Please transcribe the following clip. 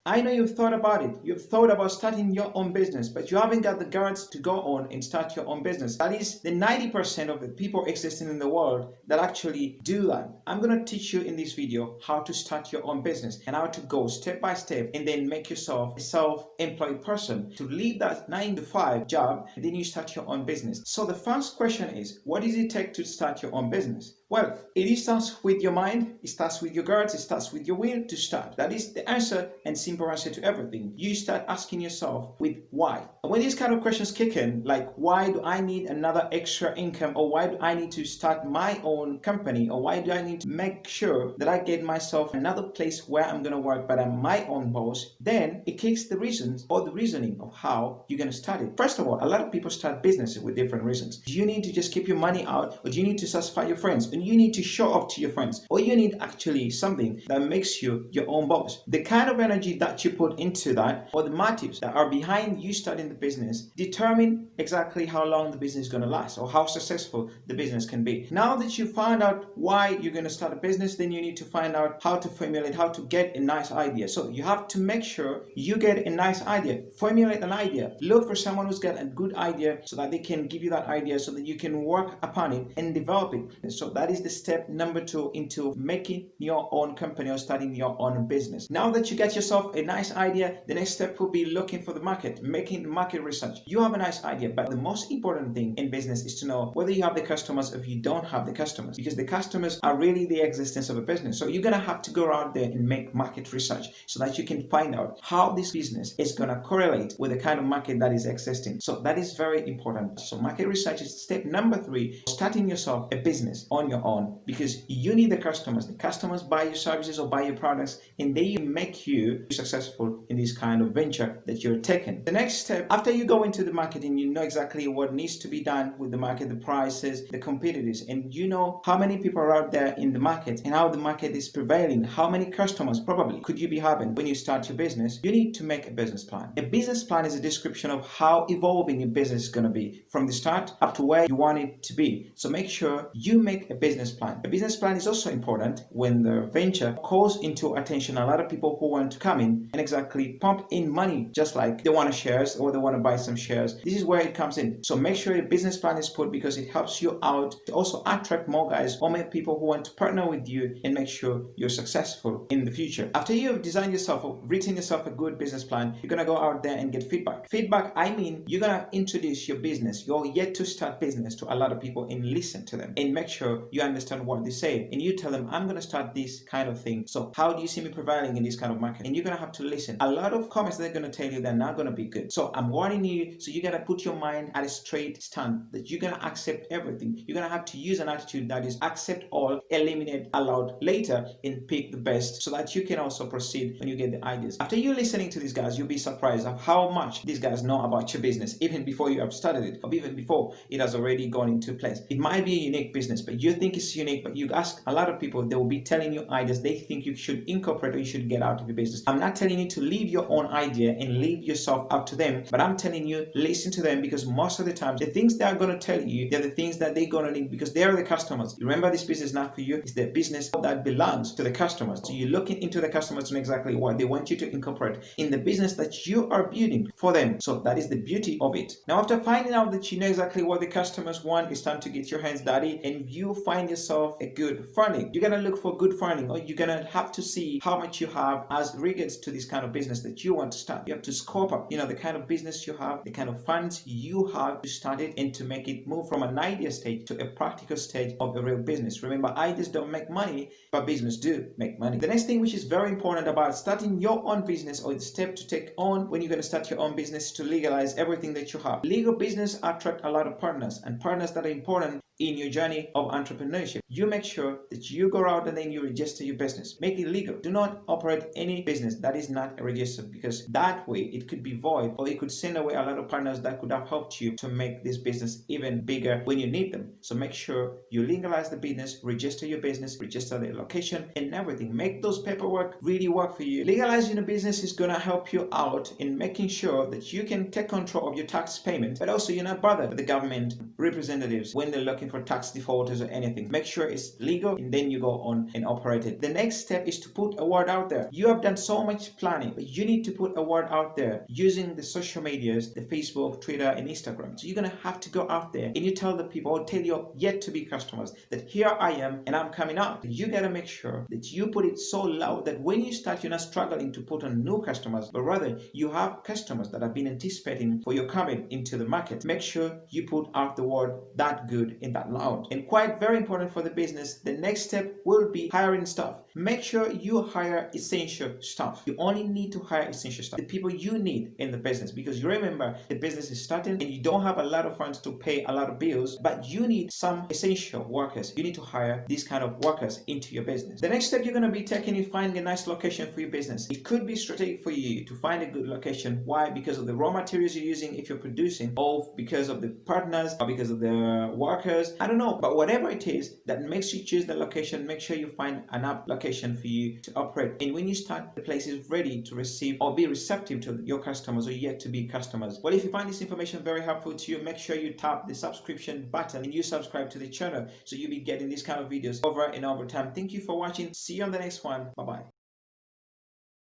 I know you've thought about it. You've thought about starting your own business, but you haven't got the guts to go on and start your own business. That is the 90% of the people existing in the world that actually do that. I'm going to teach you in this video how to start your own business and how to go step by step and then make yourself a self-employed person to leave that 9 to 5 job and then you start your own business. So the first question is, what does it take to start your own business? Well, it starts with your mind, it starts with your guts, it starts with your will to start. That is the answer and simple answer to everything. You start asking yourself with why. And when these kind of questions kick in, like why do I need another extra income, or why do I need to start my own company, or why do I need to make sure that I get myself another place where I'm going to work but I'm my own boss, then it kicks the reasons or the reasoning of how you're going to start it. First of all, a lot of people start businesses with different reasons. Do you need to just keep your money out, or do you need to satisfy your friends? You need to show off to your friends, or you need actually something that makes you your own boss. The kind of energy that you put into that, or the motives that are behind you starting the business, determine exactly how long the business is going to last or how successful the business can be. Now that you found out why you're going to start a business, then you need to find out how to formulate, how to get a nice idea. So you have to make sure you get a nice idea. Formulate an idea. Look for someone who's got a good idea so that they can give you that idea so that you can work upon it and develop it. So that is the step number 2 into making your own company or starting your own business. Now that you get yourself a nice idea, the next step will be looking for the market, making the market research. You have a nice idea, but the most important thing in business is to know whether you have the customers or if you don't have the customers, because the customers are really the existence of a business. So you're going to have to go out there and make market research so that you can find out how this business is going to correlate with the kind of market that is existing. So that is very important. So market research is step number 3, starting yourself a business on your own, because you need the customers. The customers buy your services or buy your products, and they make you successful in this kind of venture that you're taking. The next step, after you go into the market and you know exactly what needs to be done with the market, the prices, the competitors, and you know how many people are out there in the market and how the market is prevailing, how many customers probably could you be having when you start your business, you need to make a business plan. A business plan is a description of how evolving your business is going to be from the start up to where you want it to be. So make sure you make a business plan. A business plan is also important when the venture calls into attention a lot of people who want to come in and exactly pump in money, just like they want shares or they want to buy some shares. This is where it comes in. So make sure your business plan is put, because it helps you out to also attract more guys or more people who want to partner with you and make sure you're successful in the future. After you've designed yourself or written yourself a good business plan, you're going to go out there and get feedback. Feedback, I mean, you're going to introduce your business, your yet to start business, to a lot of people and listen to them and make sure you understand what they say. And you tell them, I'm going to start this kind of thing. So how do you see me prevailing in this kind of market? And you're going to have to listen. A lot of comments they're going to tell you they're not going to be good. So I'm warning you. So you got to put your mind at a straight stand that you're going to accept everything. You're going to have to use an attitude that is accept all, eliminate allowed later, and pick the best so that you can also proceed when you get the ideas. After you're listening to these guys, you'll be surprised of how much these guys know about your business, even before you have started it, or even before it has already gone into place. It might be a unique business, but you think it's unique, but you ask a lot of people, they will be telling you ideas they think you should incorporate or you should get out of your business. I'm not telling you to leave your own idea and leave yourself up to them, but I'm telling you, listen to them, because most of the time, the things they are going to tell you, they're the things that they're going to need, because they're the customers. Remember, this business is not for you, it's the business that belongs to the customers. So you're looking into the customers to know exactly what they want you to incorporate in the business that you are building for them. So that is the beauty of it. Now, after finding out that you know exactly what the customers want, it's time to get your hands dirty and you find yourself a good funding. You're going to look for good funding, or you're going to have to see how much you have as regards to this kind of business that you want to start. You have to scope up, the kind of business you have, the kind of funds you have to start it and to make it move from an idea stage to a practical stage of a real business. Remember, ideas don't make money, but business do make money. The next thing which is very important about starting your own business, or the step to take on when you're going to start your own business, to legalize everything that you have. Legal business attract a lot of partners, and partners that are important in your journey of entrepreneurship. You make sure that you go out and then you register your business. Make it legal. Do not operate any business that is not registered, because that way it could be void, or it could send away a lot of partners that could have helped you to make this business even bigger when you need them. So make sure you legalize the business, register your business, register the location and everything. Make those paperwork really work for you. Legalizing a business is going to help you out in making sure that you can take control of your tax payment, but also you're not bothered with the government representatives when they're looking anything for tax defaulters or anything. Make sure it's legal, and then you go on and operate it. The next step is to put a word out there. You have done so much planning, but you need to put a word out there using the social medias, the Facebook, Twitter, and Instagram. So you're gonna have to go out there and you tell the people, or tell your yet to be customers, that here I am and I'm coming out. You gotta make sure that you put it so loud that when you start, you're not struggling to put on new customers, but rather you have customers that have been anticipating for your coming into the market. Make sure you put out the word that good and that loud. And quite very important for the business, the next step will be hiring staff. Make sure you hire essential staff. You only need to hire essential staff, the people you need in the business, because you remember the business is starting and you don't have a lot of funds to pay a lot of bills, but you need some essential workers. You need to hire these kind of workers into your business. The next step you're going to be taking is finding a nice location for your business. It could be strategic for you to find a good location. Why? Because of the raw materials you're using if you're producing, or because of the partners, or because of the workers. I don't know, but whatever it is that makes you choose the location, make sure you find an app location for you to operate. And when you start, the place is ready to receive or be receptive to your customers or yet to be customers. Well, if you find this information very helpful to you, make sure you tap the subscription button and you subscribe to the channel so you'll be getting these kind of videos over and over time. Thank you for watching. See you on the next one. Bye bye.